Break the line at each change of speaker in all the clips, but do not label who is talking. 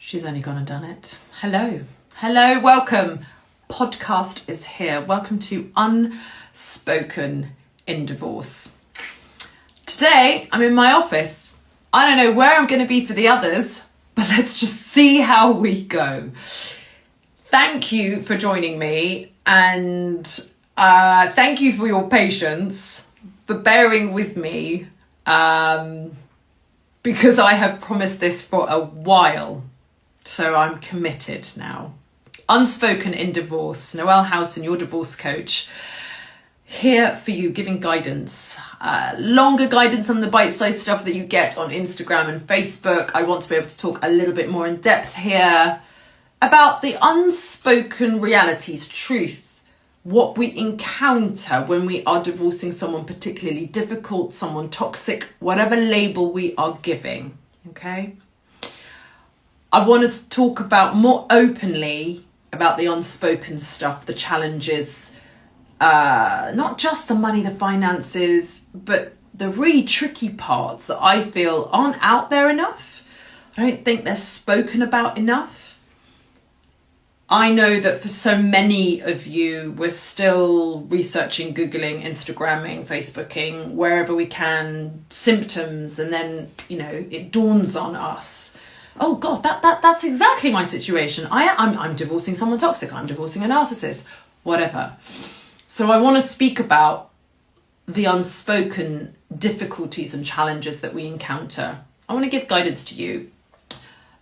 She's only gone and done it. Hello, welcome. Podcast is here. Welcome to Unspoken in Divorce. Today, I'm in my office. I don't know where I'm going to be for the others, but let's just see how we go. Thank you for joining me, and thank you for your patience, for bearing with me, because I have promised this for a while. So I'm committed now. Unspoken in Divorce. Noelle Houghton, your divorce coach. Here for you, giving guidance. Longer guidance on the bite-sized stuff that you get on Instagram and Facebook. I want to be able to talk a little bit more in depth here about the unspoken realities, truth, what we encounter when we are divorcing someone particularly difficult, someone toxic, whatever label we are giving, okay? I want to talk about more openly about the unspoken stuff, the challenges, not just the money, the finances, but the really tricky parts that I feel aren't out there enough. I don't think they're spoken about enough. I know that for so many of you, we're still researching, Googling, Instagramming, Facebooking, wherever we can, symptoms, and then, it dawns on us. Oh God, that's exactly my situation. I'm divorcing someone toxic. I'm divorcing a narcissist, whatever. So I want to speak about the unspoken difficulties and challenges that we encounter. I want to give guidance to you.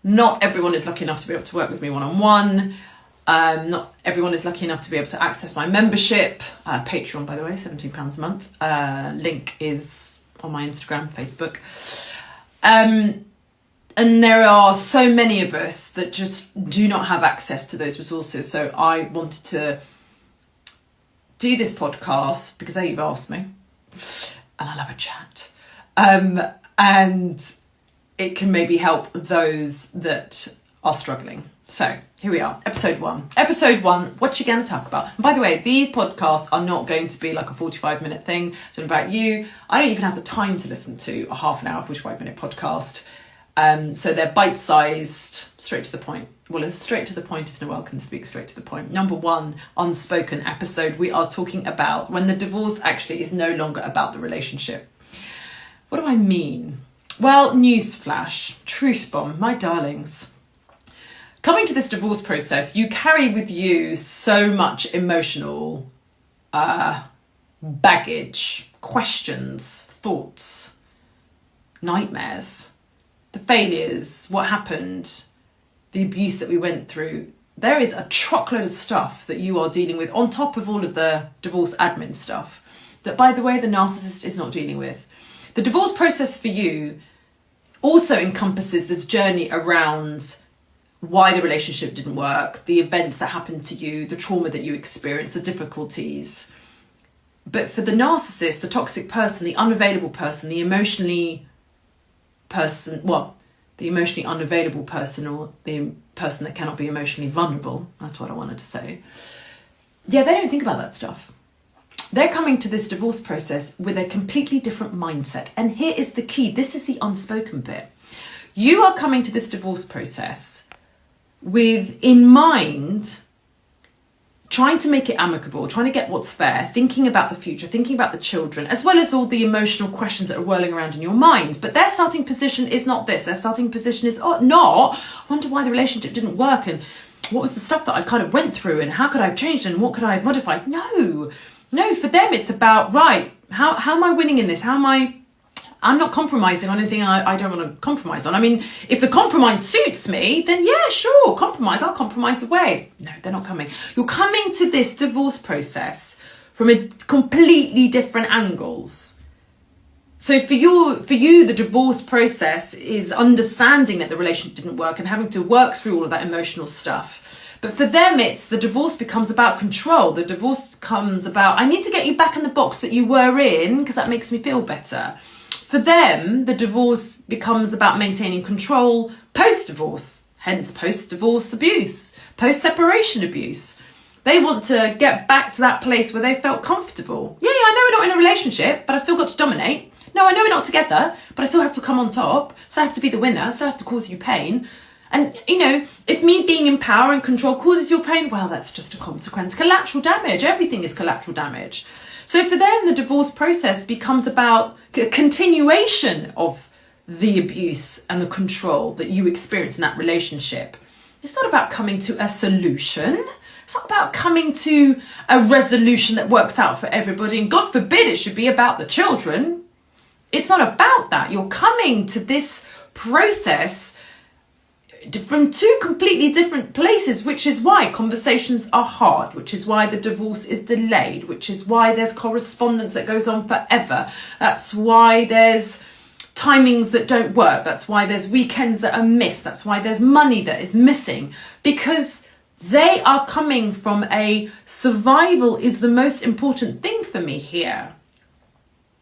Not everyone is lucky enough to be able to work with me one-on-one. Not everyone is lucky enough to be able to access my membership. Patreon, by the way, £17 a month. Link is on my Instagram, Facebook. And there are so many of us that just do not have access to those resources. So I wanted to do this podcast because you've asked me, and I love a chat. And it can maybe help those that are struggling. So here we are, episode one. Episode one, what you going to talk about? And by the way, these podcasts are not going to be like a 45-minute thing. I don't know about you. I don't even have the time to listen to a half an hour, 45-minute podcast. So they're bite-sized, straight to the point. Well, as straight to the point as Noelle can speak straight to the point. Number one, unspoken episode. We are talking about when the divorce actually is no longer about the relationship. What do I mean? Well, newsflash, truth bomb, my darlings. Coming to this divorce process, you carry with you so much emotional baggage, questions, thoughts, nightmares. The failures, what happened, the abuse that we went through. There is a truckload of stuff that you are dealing with on top of all of the divorce admin stuff that, by the way, the narcissist is not dealing with. The divorce process for you also encompasses this journey around why the relationship didn't work, the events that happened to you, the trauma that you experienced, the difficulties. But for the narcissist, the toxic person, the unavailable person, the emotionally unavailable person, or the person that cannot be emotionally vulnerable, that's what I wanted to say. Yeah, they don't think about that stuff. They're coming to this divorce process with a completely different mindset. And here is the key. This is the unspoken bit. You are coming to this divorce process with in mind trying to make it amicable, trying to get what's fair, thinking about the future, thinking about the children, as well as all the emotional questions that are whirling around in your mind. But their starting position is not this. Their starting position is, I wonder why the relationship didn't work, and what was the stuff that I kind of went through, and how could I have changed, and what could I have modified? No, for them it's about, right, how am I winning in this? I'm not compromising on anything I don't want to compromise on. I mean, if the compromise suits me, then yeah, sure, compromise. I'll compromise away. No, they're not coming. You're coming to this divorce process from a completely different angles. So for you, the divorce process is understanding that the relationship didn't work and having to work through all of that emotional stuff. But for them, the divorce becomes about control. The divorce becomes about, I need to get you back in the box that you were in because that makes me feel better. For them, the divorce becomes about maintaining control post-divorce, hence post-divorce abuse, post-separation abuse. They want to get back to that place where they felt comfortable. Yeah, I know we're not in a relationship, but I've still got to dominate. No, I know we're not together, but I still have to come on top. So I have to be the winner. So I have to cause you pain. And, you know, if me being in power and control causes your pain, well, that's just a consequence. Collateral damage, everything is collateral damage. So for them, the divorce process becomes about a continuation of the abuse and the control that you experience in that relationship. It's not about coming to a solution. It's not about coming to a resolution that works out for everybody. And God forbid it should be about the children. It's not about that. You're coming to this process from two completely different places, which is why conversations are hard, which is why the divorce is delayed, which is why there's correspondence that goes on forever. That's why there's timings that don't work. That's why there's weekends that are missed. That's why there's money that is missing, because they are coming from a survival is the most important thing for me here.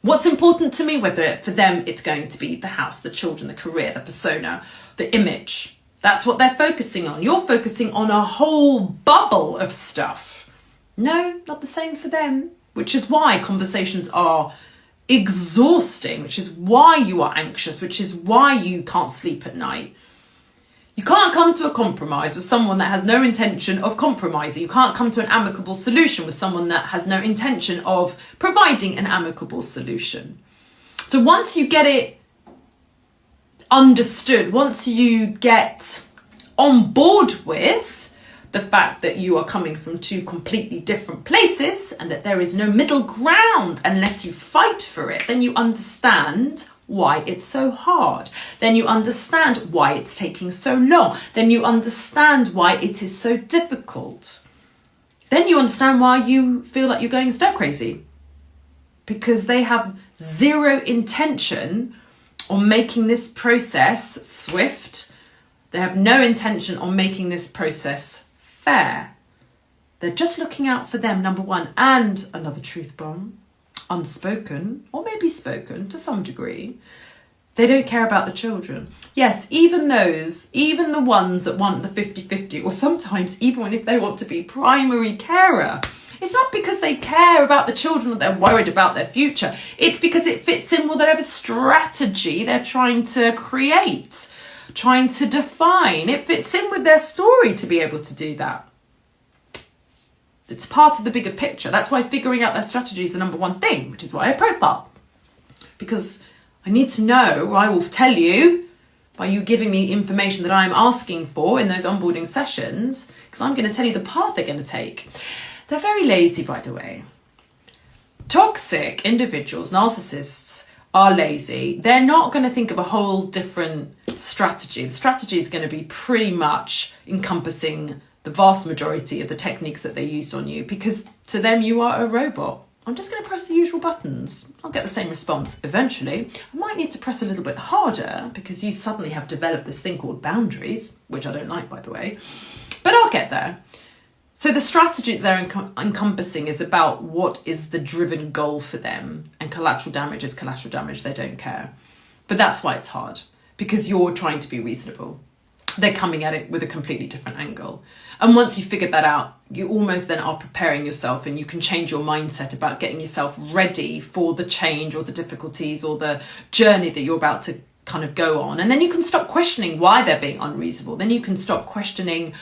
What's important to me, whether for them it's going to be the house, the children, the career, the persona, the image. That's what they're focusing on. You're focusing on a whole bubble of stuff. No, not the same for them, which is why conversations are exhausting, which is why you are anxious, which is why you can't sleep at night. You can't come to a compromise with someone that has no intention of compromising. You can't come to an amicable solution with someone that has no intention of providing an amicable solution. So once you get it understood, once you get on board with the fact that you are coming from two completely different places and that there is no middle ground unless you fight for it, then you understand why it's so hard. Then you understand why it's taking so long. Then you understand why it is so difficult. Then you understand why you feel like you're going stir crazy, because they have zero intention on making this process swift. They have no intention on making this process fair. They're just looking out for them, number one. And another truth bomb, unspoken, or maybe spoken to some degree, they don't care about the children. Yes, even the ones that want the 50-50, or sometimes even if they want to be primary carer, it's not because they care about the children or they're worried about their future. It's because it fits in with whatever strategy they're trying to create, trying to define. It fits in with their story to be able to do that. It's part of the bigger picture. That's why figuring out their strategy is the number one thing, which is why I profile. Because I need to know, or I will tell you, by you giving me information that I'm asking for in those onboarding sessions, because I'm going to tell you the path they're going to take. They're very lazy, by the way. Toxic individuals, narcissists, are lazy. They're not going to think of a whole different strategy. The strategy is going to be pretty much encompassing the vast majority of the techniques that they used on you, because to them you are a robot. I'm just going to press the usual buttons. I'll get the same response eventually. I might need to press a little bit harder because you suddenly have developed this thing called boundaries, which I don't like, by the way, but I'll get there. So the strategy they're encompassing is about what is the driven goal for them, and collateral damage is collateral damage. They don't care. But that's why it's hard, because you're trying to be reasonable. They're coming at it with a completely different angle. And once you figured that out, you almost then are preparing yourself, and you can change your mindset about getting yourself ready for the change or the difficulties or the journey that you're about to kind of go on. And then you can stop questioning why they're being unreasonable. Then you can stop questioning,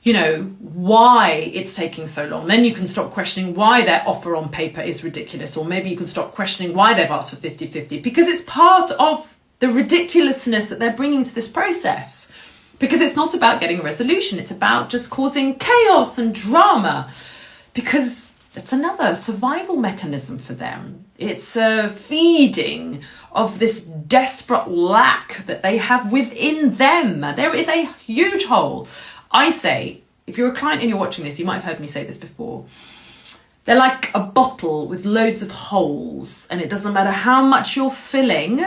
you know, why it's taking so long. Then you can stop questioning why their offer on paper is ridiculous. Or maybe you can stop questioning why they've asked for 50-50, because it's part of the ridiculousness that they're bringing to this process. Because it's not about getting a resolution. It's about just causing chaos and drama, because it's another survival mechanism for them. It's a feeding of this desperate lack that they have within them. There is a huge hole. I say, if you're a client and you're watching this, you might have heard me say this before. They're like a bottle with loads of holes, and it doesn't matter how much you're filling,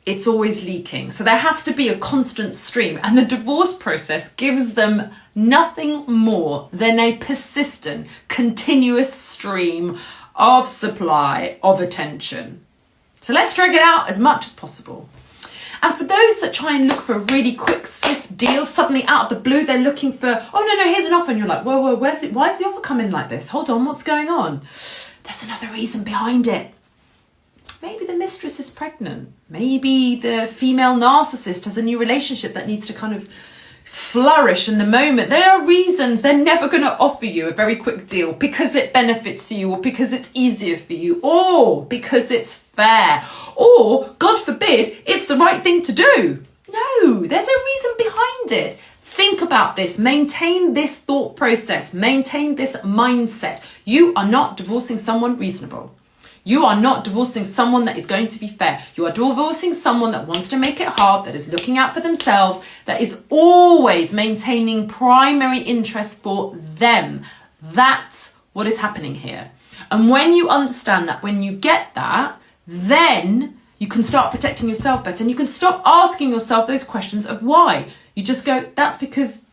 it's always leaking. So there has to be a constant stream, and the divorce process gives them nothing more than a persistent, continuous stream of supply of attention. So let's drag it out as much as possible. And for those that try and look for a really quick, swift deal, suddenly out of the blue, they're looking for, oh, no, here's an offer. And you're like, whoa, why is the offer coming like this? Hold on, what's going on? There's another reason behind it. Maybe the mistress is pregnant. Maybe the female narcissist has a new relationship that needs to kind of flourish in the moment. There are reasons they're never going to offer you a very quick deal because it benefits you, or because it's easier for you, or because it's fair, or God forbid it's the right thing to do. No, there's a reason behind it. Think about this, maintain this thought process, maintain this mindset. You are not divorcing someone reasonable. You are not divorcing someone that is going to be fair. You are divorcing someone that wants to make it hard, that is looking out for themselves, that is always maintaining primary interest for them. That's what is happening here. And when you understand that, when you get that, then you can start protecting yourself better, and you can stop asking yourself those questions of why. You just go, that's because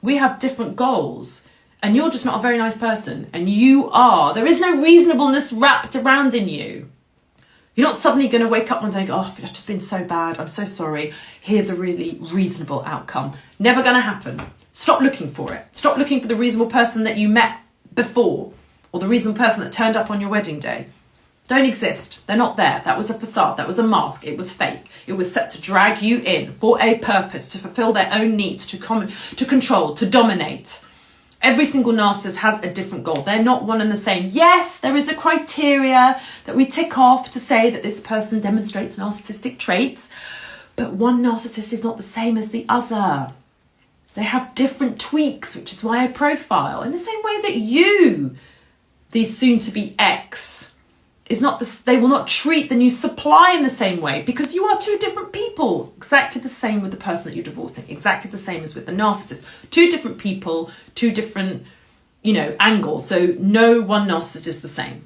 we have different goals. And you're just not a very nice person. And you are. There is no reasonableness wrapped around in you. You're not suddenly going to wake up one day and go, oh, I've just been so bad. I'm so sorry. Here's a really reasonable outcome. Never going to happen. Stop looking for it. Stop looking for the reasonable person that you met before, or the reasonable person that turned up on your wedding day. Don't exist. They're not there. That was a facade. That was a mask. It was fake. It was set to drag you in for a purpose, to fulfill their own needs, to control, to dominate. Every single narcissist has a different goal. They're not one and the same. Yes, there is a criteria that we tick off to say that this person demonstrates narcissistic traits, but one narcissist is not the same as the other. They have different tweaks, which is why I profile. In the same way that you, the soon-to-be ex, is not they will not treat the new supply in the same way, because you are two different people. Exactly the same with the person that you're divorcing. Exactly the same as with the narcissist. Two different people, two different, angles. So no one narcissist is the same.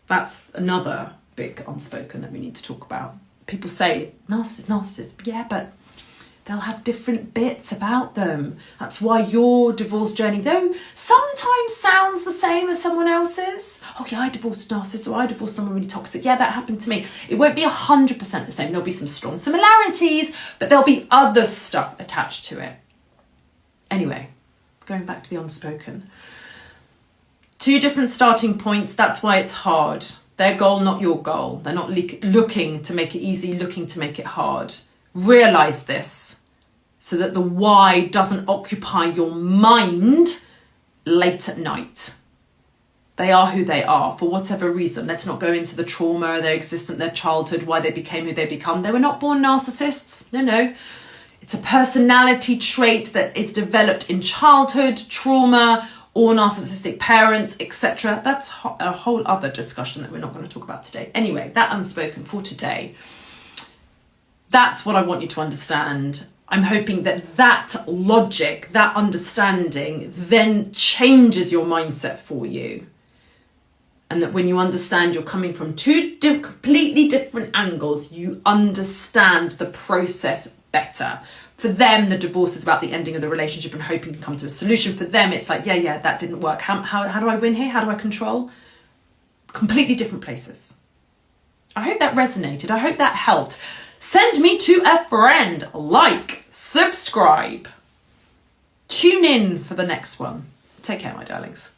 That's another big unspoken that we need to talk about. People say, narcissist. Yeah, but they'll have different bits about them. That's why your divorce journey, though sometimes sounds the same as someone else's. Oh yeah, I divorced a narcissist, or I divorced someone really toxic. Yeah, that happened to me. It won't be 100% the same. There'll be some strong similarities, but there'll be other stuff attached to it. Anyway, going back to the unspoken. Two different starting points. That's why it's hard. Their goal, not your goal. They're not looking to make it easy, looking to make it hard. Realise this, so that the why doesn't occupy your mind late at night. They are who they are for whatever reason. Let's not go into the trauma, their existence, their childhood, why they became who they become. They were not born narcissists. No. It's a personality trait that is developed in childhood, trauma, or narcissistic parents, etc. That's a whole other discussion that we're not going to talk about today. Anyway, that unspoken for today. That's what I want you to understand. I'm hoping that logic, that understanding then changes your mindset for you. And that when you understand you're coming from two completely different angles, you understand the process better. For them, the divorce is about the ending of the relationship and hoping to come to a solution. For them, it's like, yeah, that didn't work. How do I win here? How do I control? Completely different places. I hope that resonated. I hope that helped. Send me to a friend, like, subscribe. Tune in for the next one. Take care, my darlings.